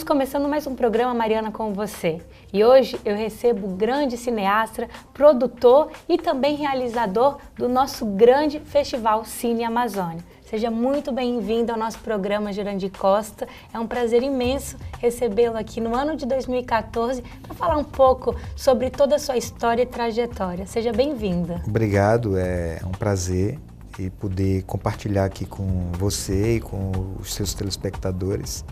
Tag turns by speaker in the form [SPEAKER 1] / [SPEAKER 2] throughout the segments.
[SPEAKER 1] Estamos começando mais um programa Mariana com você. E hoje eu recebo o grande cineasta, produtor e também realizador do nosso grande festival Cine Amazônia. Seja muito bem-vindo ao nosso programa, Jurandir Costa. É um prazer imenso recebê-lo aqui no ano de 2014 para falar um pouco sobre toda a sua história e trajetória. Seja bem-vinda.
[SPEAKER 2] Obrigado, é um prazer e poder compartilhar aqui com você e com os seus telespectadores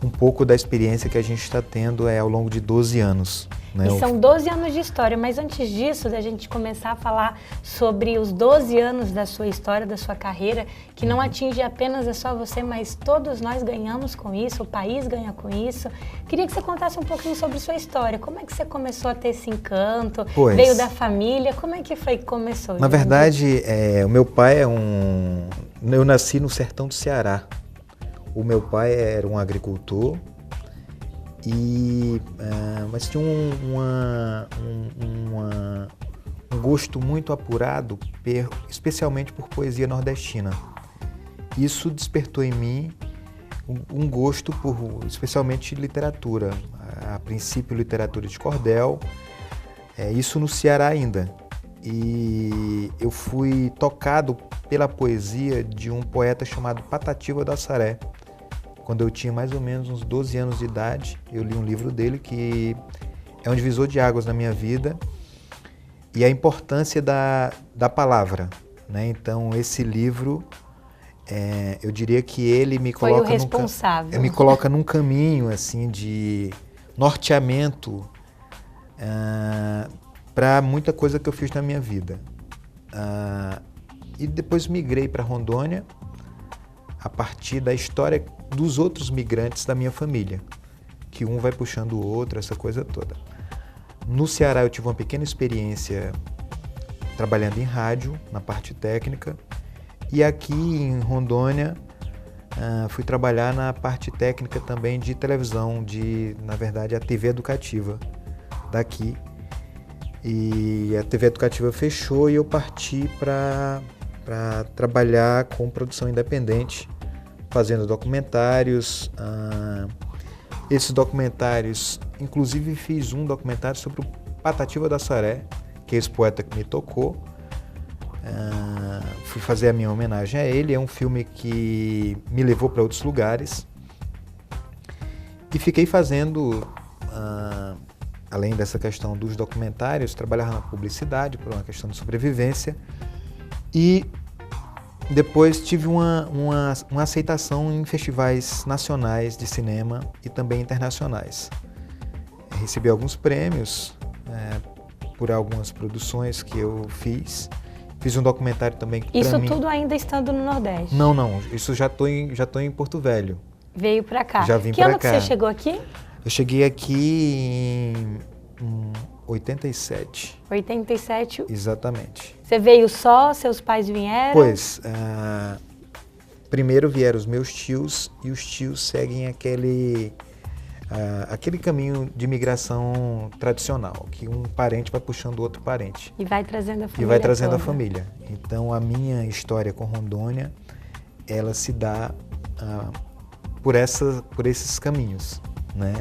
[SPEAKER 2] um pouco da experiência que a gente está tendo ao longo de 12 anos. Né?
[SPEAKER 1] E são 12 anos de história, mas antes disso, da gente começar a falar sobre os 12 anos da sua história, da sua carreira, que não atinge apenas só você, mas todos nós ganhamos com isso, o país ganha com isso. Queria que você contasse um pouquinho sobre sua história. Como é que você começou a ter esse encanto? Veio da família? Como é que foi que começou?
[SPEAKER 2] Na verdade, o meu pai eu nasci no sertão do Ceará. O meu pai era um agricultor, mas tinha um gosto muito apurado, especialmente por poesia nordestina. Isso despertou em mim um gosto por, especialmente, literatura. A princípio, literatura de cordel, isso no Ceará ainda. E eu fui tocado pela poesia de um poeta chamado Patativa do Assaré. Quando eu tinha mais ou menos uns 12 anos de idade, eu li um livro dele que é um divisor de águas na minha vida e a importância da palavra, né? Então, esse livro, eu diria que ele me coloca,
[SPEAKER 1] foi o responsável.
[SPEAKER 2] Me coloca num caminho assim, de norteamento para muita coisa que eu fiz na minha vida. E depois migrei para Rondônia a partir da história dos outros migrantes da minha família, que um vai puxando o outro, essa coisa toda. No Ceará eu tive uma pequena experiência trabalhando em rádio, na parte técnica, e aqui em Rondônia fui trabalhar na parte técnica também de televisão, na verdade, a TV educativa daqui. E a TV educativa fechou e eu parti para trabalhar com produção independente, fazendo documentários. Esses documentários, inclusive fiz um documentário sobre o Patativa do Assaré, que é esse poeta que me tocou. Fui fazer a minha homenagem a ele. É um filme que me levou para outros lugares. E fiquei fazendo, além dessa questão dos documentários, trabalhar na publicidade por uma questão de sobrevivência. E depois tive uma aceitação em festivais nacionais de cinema e também internacionais. Recebi alguns prêmios por algumas produções que eu fiz. Fiz um documentário também.
[SPEAKER 1] Isso tudo ainda estando no Nordeste?
[SPEAKER 2] Não. Isso já tô em Porto Velho.
[SPEAKER 1] Veio para cá.
[SPEAKER 2] Já vim para cá.
[SPEAKER 1] Que ano que você chegou aqui?
[SPEAKER 2] Eu cheguei aqui em 87.
[SPEAKER 1] 87?
[SPEAKER 2] Exatamente.
[SPEAKER 1] Você veio só? Seus pais vieram?
[SPEAKER 2] Pois, primeiro vieram os meus tios e os tios seguem aquele caminho de migração tradicional, que um parente vai puxando o outro parente.
[SPEAKER 1] E vai trazendo a família.
[SPEAKER 2] E vai trazendo
[SPEAKER 1] toda.
[SPEAKER 2] A família. Então, a minha história com Rondônia, ela se dá por esses caminhos, né?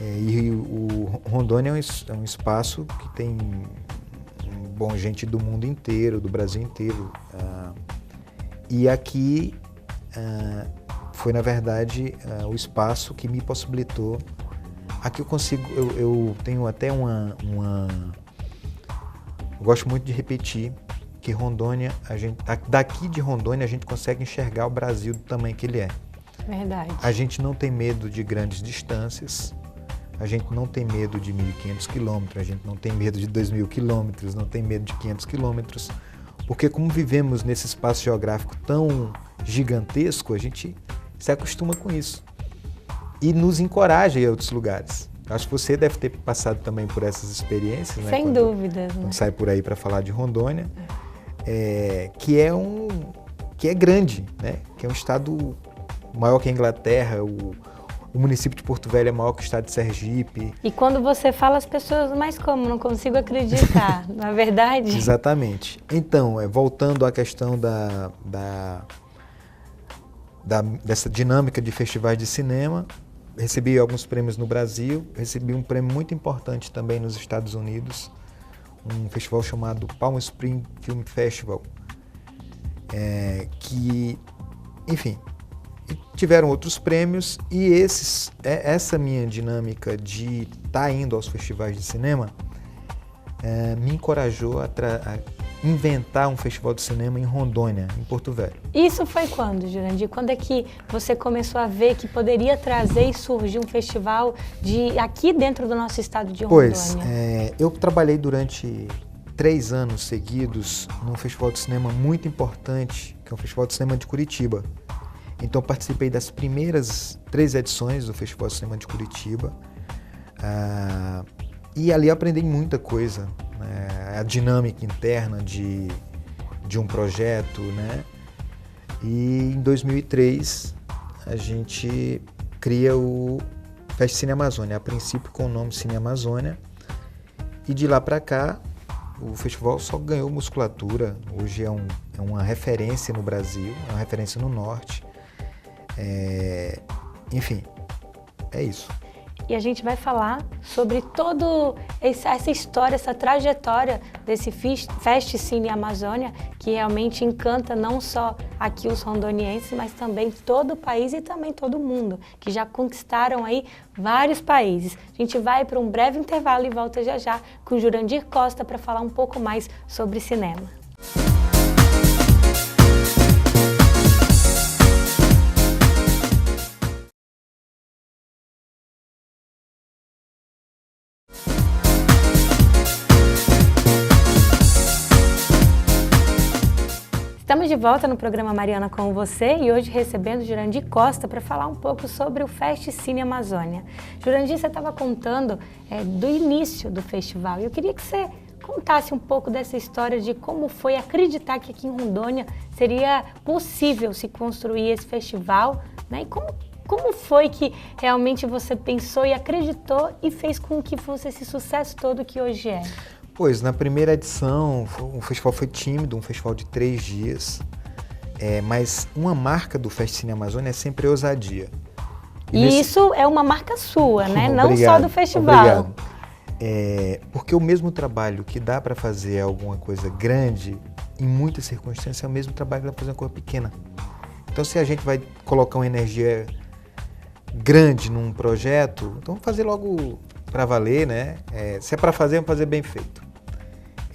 [SPEAKER 2] E o Rondônia é um espaço que tem gente do mundo inteiro, do Brasil inteiro. E aqui foi, na verdade, o espaço que me possibilitou. Aqui eu tenho até eu gosto muito de repetir que Rondônia, daqui de Rondônia a gente consegue enxergar o Brasil do tamanho que ele é.
[SPEAKER 1] Verdade.
[SPEAKER 2] A gente não tem medo de grandes distâncias. A gente não tem medo de 1.500 quilômetros, a gente não tem medo de 2.000 quilômetros, não tem medo de 500 quilômetros, porque como vivemos nesse espaço geográfico tão gigantesco, a gente se acostuma com isso e nos encoraja a ir a outros lugares. Acho que você deve ter passado também por essas experiências, né?
[SPEAKER 1] Sem dúvida.
[SPEAKER 2] Quando sai por aí para falar de Rondônia, que é grande, né? Que é um estado maior que a Inglaterra. O município de Porto Velho é maior que o estado de Sergipe.
[SPEAKER 1] E quando você fala, as pessoas, mas como? Não consigo acreditar, não é verdade?
[SPEAKER 2] Exatamente. Então, voltando à questão dessa dinâmica de festivais de cinema, recebi alguns prêmios no Brasil, recebi um prêmio muito importante também nos Estados Unidos, um festival chamado Palm Springs Film Festival, que, enfim, tiveram outros prêmios, e essa minha dinâmica de estar indo aos festivais de cinema me encorajou a inventar um festival de cinema em Rondônia, em Porto Velho.
[SPEAKER 1] Isso foi quando, Jurandir? Quando é que você começou a ver que poderia trazer e surgir um festival aqui dentro do nosso estado de Rondônia?
[SPEAKER 2] Pois, eu trabalhei durante 3 anos seguidos num festival de cinema muito importante, que é o Festival de Cinema de Curitiba. Então participei das primeiras 3 edições do Festival de Cinema de Curitiba, e ali aprendi muita coisa, né? A dinâmica interna de um projeto, né? E em 2003 a gente cria o Fest Cine Amazônia, a princípio com o nome Cine Amazônia, e de lá para cá o festival só ganhou musculatura. Hoje é uma referência no Brasil, é uma referência no Norte. Enfim, é isso.
[SPEAKER 1] E a gente vai falar sobre toda essa história, essa trajetória desse Fest Cine Amazônia, que realmente encanta não só aqui os rondonienses, mas também todo o país e também todo o mundo, que já conquistaram aí vários países. A gente vai para um breve intervalo e volta já já com o Jurandir Costa para falar um pouco mais sobre cinema. Estamos de volta no programa Mariana com você e hoje recebendo Jurandir Costa para falar um pouco sobre o Fest Cine Amazônia. Jurandir, você estava contando do início do festival e eu queria que você contasse um pouco dessa história de como foi acreditar que aqui em Rondônia seria possível se construir esse festival, né? E como foi que realmente você pensou e acreditou e fez com que fosse esse sucesso todo que hoje é?
[SPEAKER 2] Pois, na primeira edição, o festival foi tímido, um festival de 3 dias, mas uma marca do Fest Cine Amazônia é sempre a ousadia.
[SPEAKER 1] Isso é uma marca sua, né?
[SPEAKER 2] Obrigado,
[SPEAKER 1] não só do festival.
[SPEAKER 2] Obrigado. Porque o mesmo trabalho que dá para fazer alguma coisa grande, em muitas circunstâncias, é o mesmo trabalho que dá para fazer uma coisa pequena. Então, se a gente vai colocar uma energia grande num projeto, então vamos fazer logo para valer, né? Se é para fazer, vamos fazer bem feito.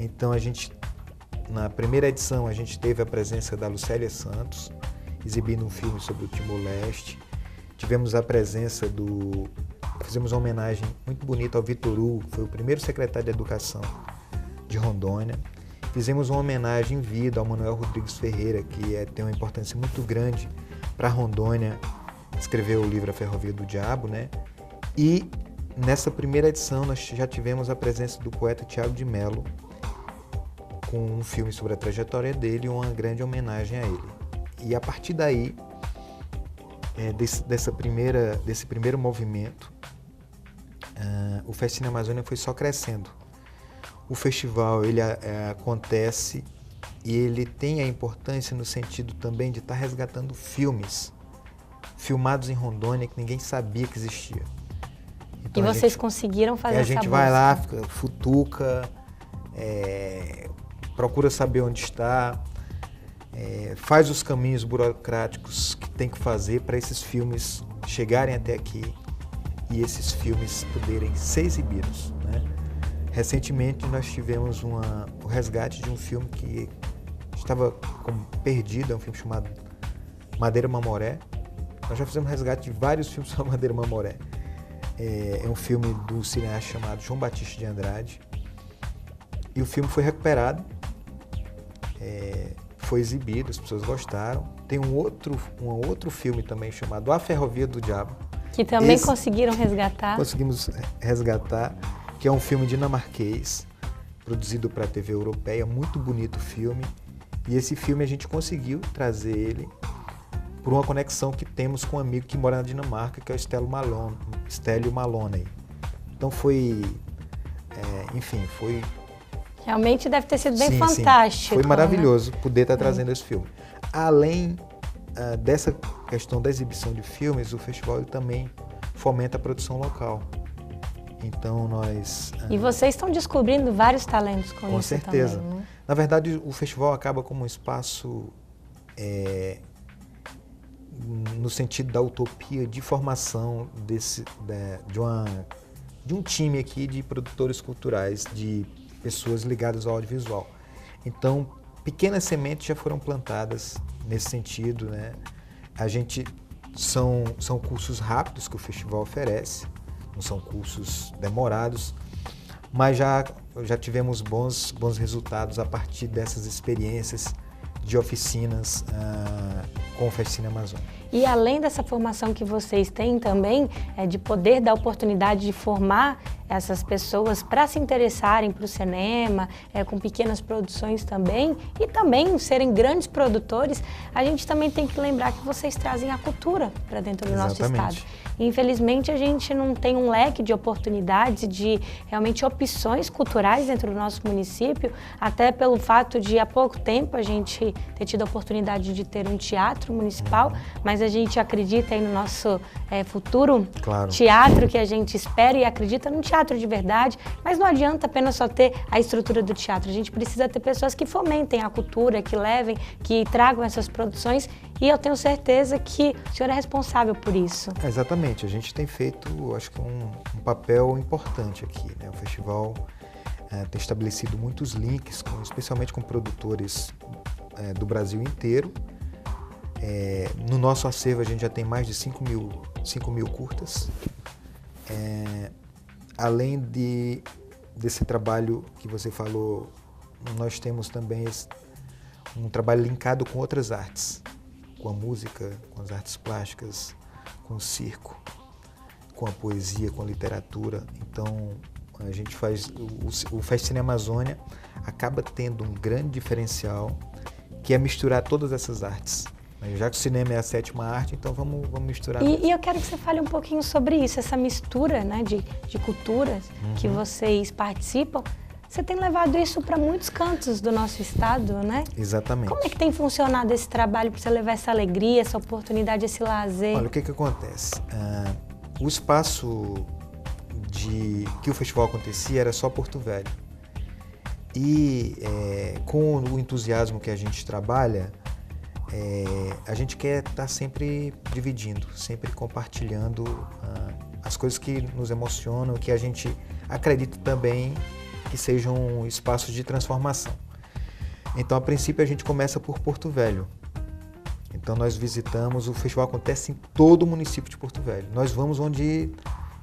[SPEAKER 2] Então, na primeira edição, a gente teve a presença da Lucélia Santos, exibindo um filme sobre o Timor-Leste. Tivemos a presença fizemos uma homenagem muito bonita ao Vitor Hugo, que foi o primeiro secretário de Educação de Rondônia. Fizemos uma homenagem em vida ao Manuel Rodrigues Ferreira, que tem uma importância muito grande para Rondônia, escreveu o livro A Ferrovia do Diabo, né? E nessa primeira edição nós já tivemos a presença do poeta Tiago de Mello, com um filme sobre a trajetória dele e uma grande homenagem a ele. E a partir daí, desse primeiro movimento, o Fest Cine Amazônia foi só crescendo. O festival ele acontece e ele tem a importância no sentido também de estar resgatando filmes filmados em Rondônia que ninguém sabia que existia. Então,
[SPEAKER 1] e vocês conseguiram fazer essa busca?
[SPEAKER 2] A gente vai lá, futuca, procura saber onde está, faz os caminhos burocráticos que tem que fazer para esses filmes chegarem até aqui e esses filmes poderem ser exibidos, né? Recentemente nós tivemos o resgate de um filme que estava perdido, é um filme chamado Madeira Mamoré. Nós já fizemos resgate de vários filmes sobre Madeira Mamoré. É um filme do cineasta chamado João Batista de Andrade. E o filme foi recuperado, foi exibido, as pessoas gostaram. Tem um outro filme também chamado A Ferrovia do Diabo.
[SPEAKER 1] Que também conseguiram resgatar.
[SPEAKER 2] Conseguimos resgatar, que é um filme dinamarquês, produzido para a TV europeia, muito bonito o filme. E esse filme a gente conseguiu trazer ele por uma conexão que temos com um amigo que mora na Dinamarca, que é o Stélio Maloney. Então foi, enfim, foi...
[SPEAKER 1] Realmente deve ter sido bem fantástico.
[SPEAKER 2] Sim. Foi maravilhoso, né? Poder estar trazendo esse filme. Além dessa questão da exibição de filmes, o festival também fomenta a produção local. Então nós...
[SPEAKER 1] E vocês estão descobrindo vários talentos com isso
[SPEAKER 2] certeza.
[SPEAKER 1] também, né?
[SPEAKER 2] Na verdade, o festival acaba como um espaço no sentido da utopia de formação de um time aqui de produtores culturais, de pessoas ligadas ao audiovisual. Então, pequenas sementes já foram plantadas nesse sentido, né? São cursos rápidos que o festival oferece, não são cursos demorados, mas já tivemos bons resultados a partir dessas experiências de oficinas com o Fest Cine Amazônia.
[SPEAKER 1] E além dessa formação que vocês têm também, de poder dar oportunidade de formar essas pessoas para se interessarem para o cinema, com pequenas produções também, e também serem grandes produtores, a gente também tem que lembrar que vocês trazem a cultura para dentro do nosso estado. E, infelizmente, a gente não tem um leque de oportunidades, de realmente opções culturais dentro do nosso município, até pelo fato de, há pouco tempo, a gente ter tido a oportunidade de ter um teatro municipal, mas a gente acredita aí no nosso futuro teatro, que a gente espera e acredita num teatro de verdade, mas não adianta apenas só ter a estrutura do teatro, a gente precisa ter pessoas que fomentem a cultura, que levem, que tragam essas produções, e eu tenho certeza que o senhor é responsável por isso.
[SPEAKER 2] Exatamente, a gente tem feito, acho que um papel importante aqui, né? O festival tem estabelecido muitos links, especialmente com produtores do Brasil inteiro. No nosso acervo a gente já tem mais de 5 mil curtas. Além desse trabalho que você falou, nós temos também um trabalho linkado com outras artes, com a música, com as artes plásticas, com o circo, com a poesia, com a literatura. Então a gente faz o Fest Cine Amazônia acaba tendo um grande diferencial, que é misturar todas essas artes. Já que o cinema é a sétima arte, então vamos misturar.
[SPEAKER 1] E eu quero que você fale um pouquinho sobre isso, essa mistura, né, de culturas que vocês participam. Você tem levado isso para muitos cantos do nosso estado, né?
[SPEAKER 2] Exatamente.
[SPEAKER 1] Como é que tem funcionado esse trabalho para você levar essa alegria, essa oportunidade, esse lazer?
[SPEAKER 2] Olha, o que acontece? O espaço que o festival acontecia era só Porto Velho. E com o entusiasmo que a gente trabalha, a gente quer estar sempre dividindo, sempre compartilhando as coisas que nos emocionam, que a gente acredita também que sejam espaços de transformação. Então, a princípio, a gente começa por Porto Velho. Então, nós visitamos, o festival acontece em todo o município de Porto Velho. Nós vamos onde,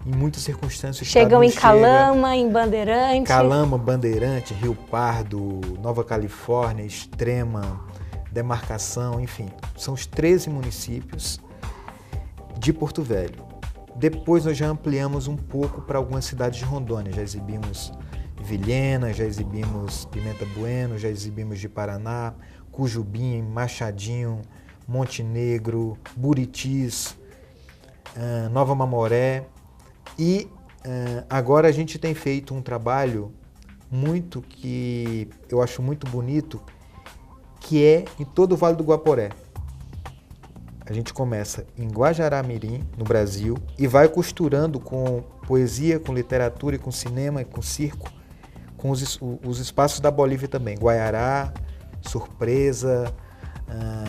[SPEAKER 2] em muitas circunstâncias,
[SPEAKER 1] chegam em Calama, em Bandeirante.
[SPEAKER 2] Calama, Bandeirante, Rio Pardo, Nova Califórnia, Extrema, Demarcação, enfim. São os 13 municípios de Porto Velho. Depois nós já ampliamos um pouco para algumas cidades de Rondônia. Já exibimos Vilhena, já exibimos Pimenta Bueno, já exibimos de Paraná, Cujubim, Machadinho, Montenegro, Buritis, Nova Mamoré. E agora a gente tem feito um trabalho que eu acho muito bonito, que é em todo o Vale do Guaporé. A gente começa em Guajará-Mirim, no Brasil, e vai costurando com poesia, com literatura, e com cinema e com circo, com os espaços da Bolívia também. Guaiará, Surpresa,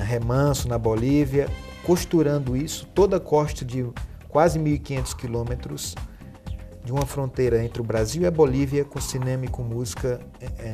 [SPEAKER 2] Remanso na Bolívia, costurando isso, toda a costa de quase 1.500 quilômetros de uma fronteira entre o Brasil e a Bolívia, com cinema e com música,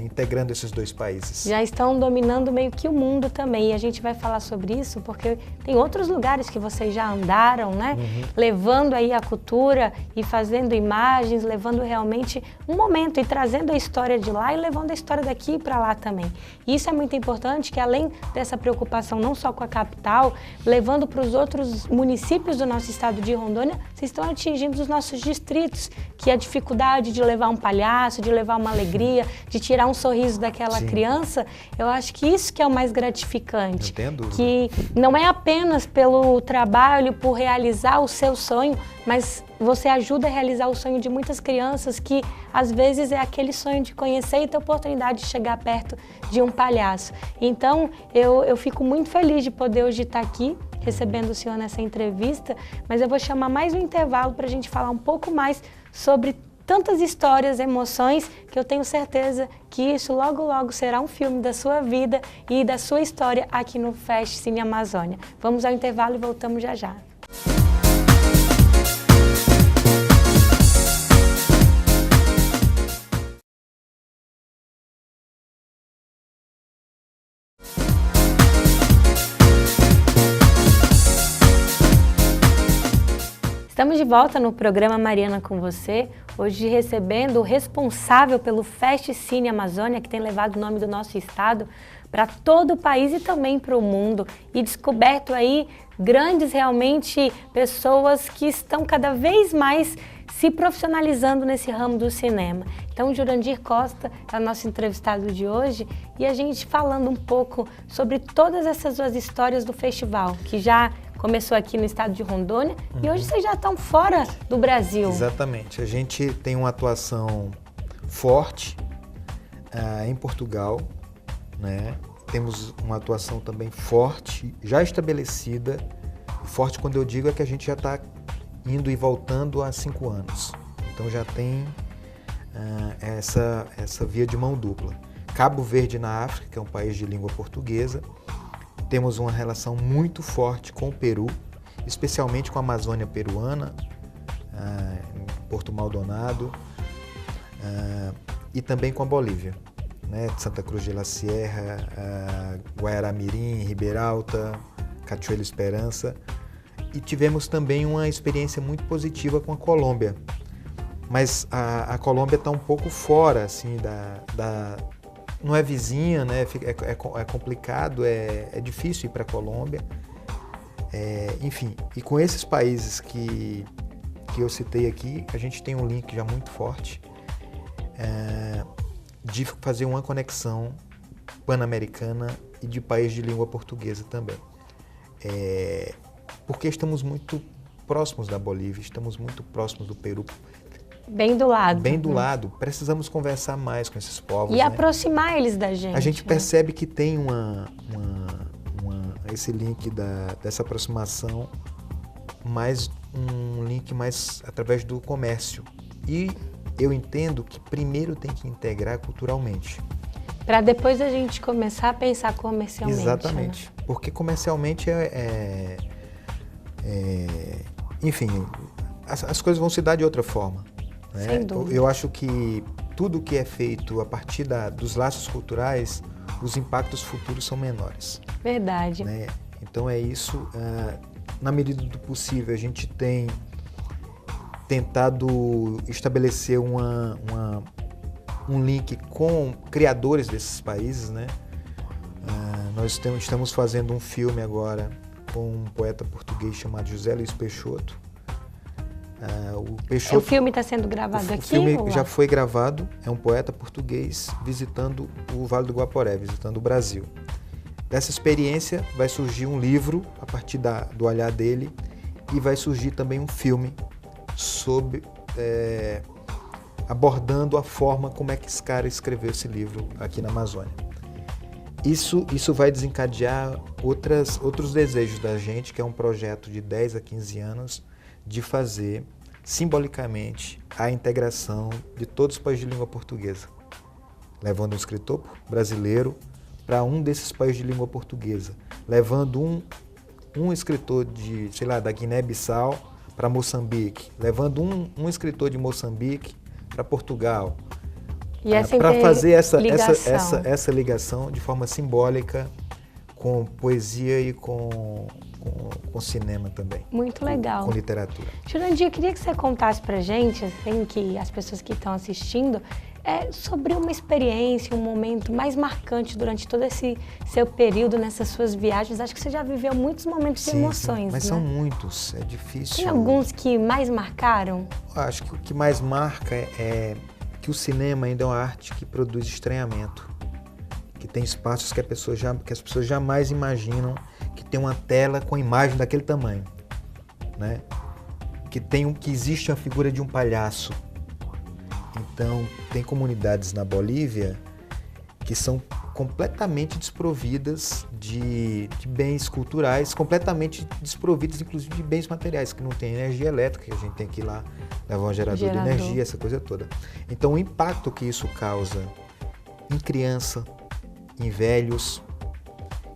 [SPEAKER 2] integrando esses dois países.
[SPEAKER 1] Já estão dominando meio que o mundo também, e a gente vai falar sobre isso porque tem outros lugares que vocês já andaram, né? Levando aí a cultura e fazendo imagens, levando realmente um momento e trazendo a história de lá e levando a história daqui para lá também. E isso é muito importante, que além dessa preocupação não só com a capital, levando para os outros municípios do nosso estado de Rondônia, vocês estão atingindo os nossos distritos, que a dificuldade de levar um palhaço, de levar uma alegria, de tirar um sorriso daquela criança, eu acho que isso que é o mais gratificante. Que não é apenas pelo trabalho, por realizar o seu sonho, mas você ajuda a realizar o sonho de muitas crianças que, às vezes, é aquele sonho de conhecer e ter a oportunidade de chegar perto de um palhaço. Então, eu fico muito feliz de poder hoje estar aqui, recebendo o senhor nessa entrevista, mas eu vou chamar mais um intervalo para a gente falar um pouco mais sobre tantas histórias, emoções, que eu tenho certeza que isso logo, logo será um filme da sua vida e da sua história aqui no Fest Cine Amazônia. Vamos ao intervalo e voltamos já já. Estamos de volta no programa Mariana com você, hoje recebendo o responsável pelo Fest Cine Amazônia, que tem levado o nome do nosso estado para todo o país e também para o mundo, e descoberto aí grandes realmente pessoas que estão cada vez mais se profissionalizando nesse ramo do cinema. Então, Jurandir Costa é o nosso entrevistado de hoje e a gente falando um pouco sobre todas essas suas histórias do festival, que já começou aqui no estado de Rondônia e hoje vocês já estão fora do Brasil.
[SPEAKER 2] Exatamente. A gente tem uma atuação forte em Portugal, né? Temos uma atuação também forte, já estabelecida. Forte quando eu digo é que a gente já está indo e voltando há 5 anos. Então já tem essa via de mão dupla. Cabo Verde na África, que é um país de língua portuguesa. Temos uma relação muito forte com o Peru, especialmente com a Amazônia peruana, em Porto Maldonado, e também com a Bolívia, né? Santa Cruz de la Sierra, Guaiará-Mirim, Ribeira Alta, Cachoeira Esperança. E tivemos também uma experiência muito positiva com a Colômbia. Mas a Colômbia está um pouco fora, assim, não é vizinha, né? É complicado, é difícil ir para a Colômbia. Enfim, e com esses países que eu citei aqui, a gente tem um link já muito forte de fazer uma conexão pan-americana e de país de língua portuguesa também. Porque estamos muito próximos da Bolívia, estamos muito próximos do Peru.
[SPEAKER 1] Bem do lado.
[SPEAKER 2] Bem do lado. Precisamos conversar mais com esses povos.
[SPEAKER 1] E
[SPEAKER 2] né?
[SPEAKER 1] aproximar eles da gente.
[SPEAKER 2] A gente percebe que tem esse link dessa aproximação, mas um link mais através do comércio. E eu entendo que primeiro tem que integrar culturalmente.
[SPEAKER 1] Para depois a gente começar a pensar comercialmente.
[SPEAKER 2] Exatamente.
[SPEAKER 1] Né?
[SPEAKER 2] Porque comercialmente enfim, as coisas vão se dar de outra forma. Né?
[SPEAKER 1] Sem dúvida.
[SPEAKER 2] Eu acho que tudo que é feito a partir dos laços culturais, os impactos futuros são menores.
[SPEAKER 1] Verdade.
[SPEAKER 2] Né? Então é isso. Na medida do possível, a gente tem tentado estabelecer um link com criadores desses países. Né? Nós estamos fazendo um filme agora com um poeta português chamado José Luiz Peixoto.
[SPEAKER 1] O filme está sendo gravado aqui?
[SPEAKER 2] O filme já foi gravado, é um poeta português visitando o Vale do Guaporé, visitando o Brasil. Dessa experiência vai surgir um livro a partir do olhar dele e vai surgir também um filme abordando a forma como é que esse cara escreveu esse livro aqui na Amazônia. Isso vai desencadear outros desejos da gente, que é um projeto de 10 a 15 anos, de fazer, simbolicamente, a integração de todos os países de língua portuguesa, levando um escritor brasileiro para um desses países de língua portuguesa, levando um escritor da Guiné-Bissau para Moçambique, levando um escritor de Moçambique para Portugal, para fazer essa ligação de forma simbólica com poesia e com cinema também.
[SPEAKER 1] Muito legal.
[SPEAKER 2] Com literatura.
[SPEAKER 1] Jurandir, eu queria que você contasse pra gente, assim, que as pessoas que estão assistindo, sobre uma experiência, um momento mais marcante durante todo esse seu período nessas suas viagens. Acho que você já viveu muitos momentos de emoções,
[SPEAKER 2] mas
[SPEAKER 1] né?
[SPEAKER 2] são muitos, é difícil.
[SPEAKER 1] Tem alguns que mais marcaram?
[SPEAKER 2] Acho que o que mais marca é que o cinema ainda é uma arte que produz estranhamento, que tem espaços que as pessoas jamais imaginam que tem uma tela com imagem daquele tamanho, né? Que existe a figura de um palhaço. Então, tem comunidades na Bolívia que são completamente desprovidas de bens culturais, completamente desprovidas, inclusive, de bens materiais, que não tem energia elétrica, que a gente tem que ir lá levar um gerador de energia, essa coisa toda. Então, o impacto que isso causa em criança, em velhos,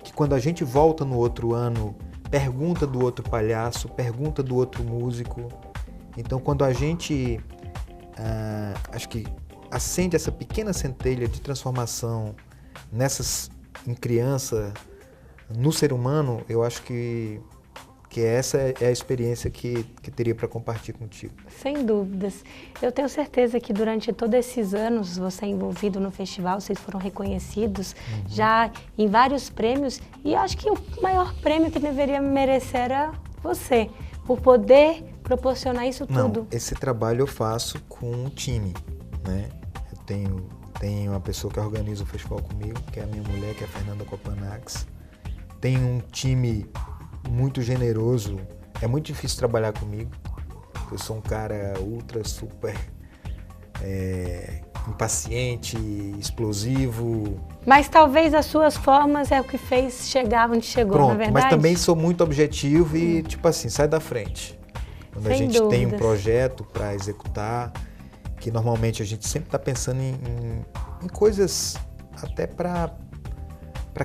[SPEAKER 2] que quando a gente volta no outro ano, pergunta do outro palhaço, pergunta do outro músico. Então, quando a gente, acho que acende essa pequena centelha de transformação em criança, no ser humano, eu acho que essa é a experiência que teria para compartilhar contigo.
[SPEAKER 1] Sem dúvidas. Eu tenho certeza que durante todos esses anos você é envolvido no festival, vocês foram reconhecidos já em vários prêmios, e acho que o maior prêmio que deveria merecer era você, por poder proporcionar isso tudo.
[SPEAKER 2] Não, esse trabalho eu faço com um time, né? Eu tenho uma pessoa que organiza o festival comigo, que é a minha mulher, que é a Fernanda Copanax. Tem um time muito generoso. É muito difícil trabalhar comigo. Eu sou um cara ultra, super impaciente, explosivo.
[SPEAKER 1] Mas talvez as suas formas é o que fez chegar onde chegou,
[SPEAKER 2] Pronto,
[SPEAKER 1] na verdade?
[SPEAKER 2] mas também sou muito objetivo e, tipo assim, sai da frente. Quando
[SPEAKER 1] Sem
[SPEAKER 2] a gente tem um
[SPEAKER 1] dúvidas.
[SPEAKER 2] projeto para executar, que normalmente a gente sempre está pensando em coisas até para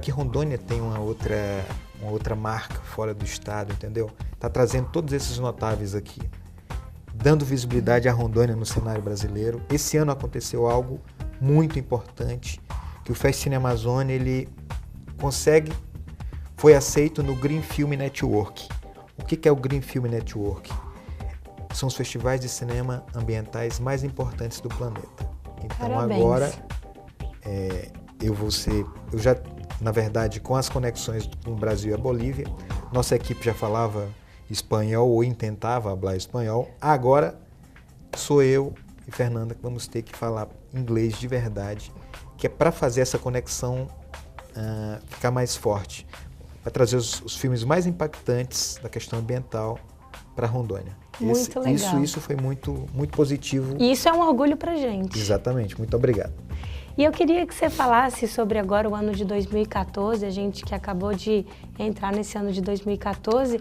[SPEAKER 2] que Rondônia tenha uma outra marca fora do estado, entendeu? Está trazendo todos esses notáveis aqui, dando visibilidade à Rondônia no cenário brasileiro. Esse ano aconteceu algo muito importante, que o Fest Cine Amazônia, ele foi aceito no Green Film Network. O que é o Green Film Network? São os festivais de cinema ambientais mais importantes do planeta. Então
[SPEAKER 1] Parabéns.
[SPEAKER 2] Agora eu já, na verdade, com as conexões com o Brasil e a Bolívia, nossa equipe já falava espanhol ou tentava falar espanhol. Agora sou eu e Fernanda que vamos ter que falar inglês de verdade, que é para fazer essa conexão ficar mais forte, para trazer os filmes mais impactantes da questão ambiental para Rondônia.
[SPEAKER 1] Muito legal.
[SPEAKER 2] Isso foi muito, muito positivo.
[SPEAKER 1] E isso é um orgulho pra gente.
[SPEAKER 2] Exatamente, muito obrigado.
[SPEAKER 1] E eu queria que você falasse sobre agora o ano de 2014, a gente que acabou de entrar nesse ano de 2014.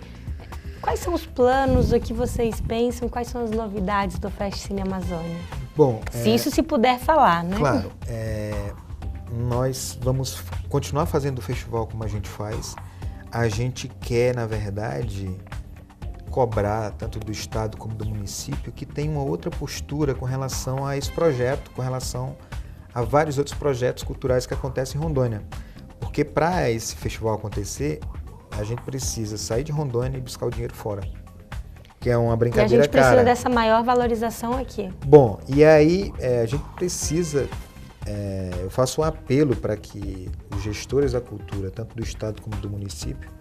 [SPEAKER 1] Quais são os planos, o que vocês pensam, quais são as novidades do Fest Cine Amazônia?
[SPEAKER 2] Bom,
[SPEAKER 1] se isso se puder falar, né?
[SPEAKER 2] Claro, nós vamos continuar fazendo o festival como a gente faz. A gente quer, na verdade, cobrar, tanto do Estado como do município, que tem uma outra postura com relação a esse projeto, com relação a vários outros projetos culturais que acontecem em Rondônia. Porque para esse festival acontecer, a gente precisa sair de Rondônia e buscar o dinheiro fora, que é uma brincadeira cara.
[SPEAKER 1] E a gente precisa dessa maior valorização aqui.
[SPEAKER 2] Bom, e aí a gente precisa, eu faço um apelo para que os gestores da cultura, tanto do Estado como do município,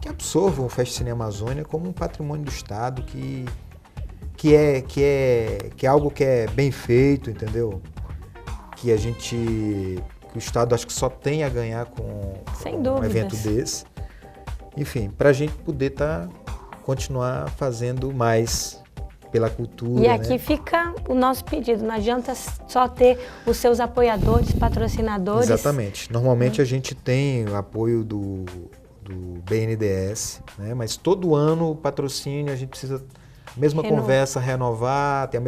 [SPEAKER 2] que absorvam o Fest Cine Amazônia como um patrimônio do Estado, que é algo que é bem feito, entendeu? Que o Estado acho que só tem a ganhar com um evento desse. Enfim, para a gente poder continuar fazendo mais pela cultura.
[SPEAKER 1] E aqui fica o nosso pedido, não adianta só ter os seus apoiadores, patrocinadores.
[SPEAKER 2] Exatamente. Normalmente a gente tem o apoio do BNDES, né? Mas todo ano o patrocínio a gente precisa, conversa, renovar, ter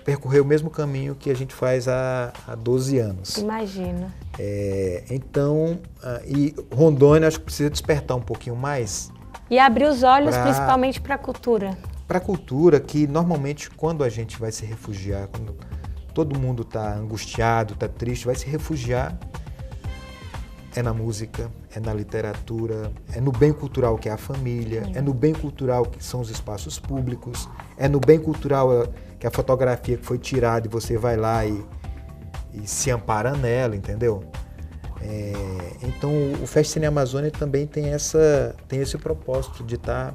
[SPEAKER 2] percorrer o mesmo caminho que a gente faz há 12 anos.
[SPEAKER 1] Imagina.
[SPEAKER 2] Então, e Rondônia acho que precisa despertar um pouquinho mais.
[SPEAKER 1] E abrir os olhos principalmente para a cultura.
[SPEAKER 2] Para a cultura, que normalmente quando a gente vai se refugiar, quando todo mundo está angustiado, está triste, vai se refugiar, é na música, é na literatura, é no bem cultural que é a família, é no bem cultural que são os espaços públicos, é no bem cultural que é a fotografia que foi tirada e você vai lá e se ampara nela, entendeu? Então o Fest Cine Amazônia também tem esse propósito de estar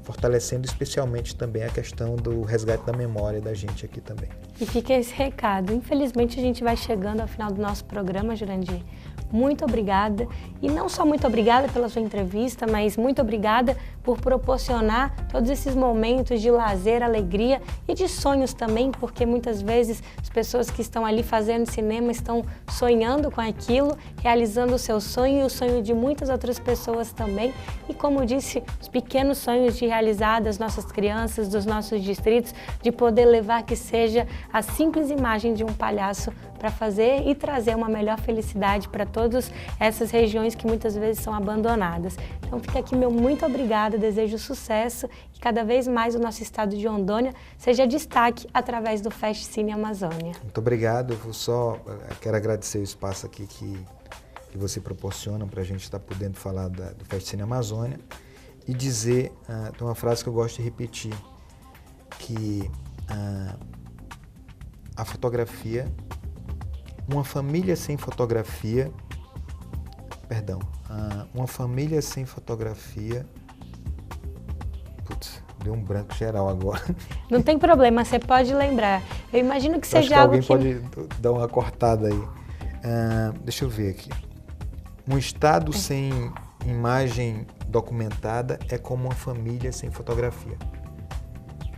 [SPEAKER 2] fortalecendo especialmente também a questão do resgate da memória da gente aqui também.
[SPEAKER 1] E fica esse recado. Infelizmente a gente vai chegando ao final do nosso programa, Jurandir. muito obrigada. E não só muito obrigada pela sua entrevista, mas muito obrigada por proporcionar todos esses momentos de lazer, alegria e de sonhos também, porque muitas vezes as pessoas que estão ali fazendo cinema estão sonhando com aquilo, realizando o seu sonho e o sonho de muitas outras pessoas também. E como disse, os pequenos sonhos de realizar das nossas crianças, dos nossos distritos, de poder levar que seja a simples imagem de um palhaço para fazer e trazer uma melhor felicidade para todas essas regiões que muitas vezes são abandonadas. Então fica aqui meu muito obrigada, desejo sucesso e cada vez mais o nosso estado de Rondônia seja destaque através do Fest Cine Amazônia.
[SPEAKER 2] Muito obrigado, quero agradecer o espaço aqui que você proporciona para a gente estar podendo falar do Fest Cine Amazônia e dizer, tem uma frase que eu gosto de repetir, que a fotografia, uma família sem fotografia, putz, deu um branco geral agora.
[SPEAKER 1] Não tem problema, você pode lembrar. Eu imagino que seja algo
[SPEAKER 2] que... alguém pode dar uma cortada aí. Deixa eu ver aqui. Um estado sem imagem documentada é como uma família sem fotografia.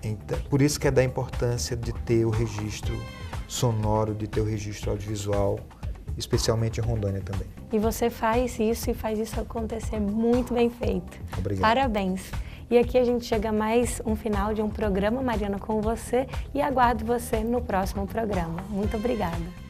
[SPEAKER 2] Então, por isso que é da importância de ter o registro sonoro, de ter o registro audiovisual, especialmente em Rondônia também.
[SPEAKER 1] E você faz isso e faz isso acontecer muito bem feito.
[SPEAKER 2] Obrigado.
[SPEAKER 1] Parabéns. E aqui a gente chega a mais um final de um programa, Mariana com você, e aguardo você no próximo programa. Muito obrigada.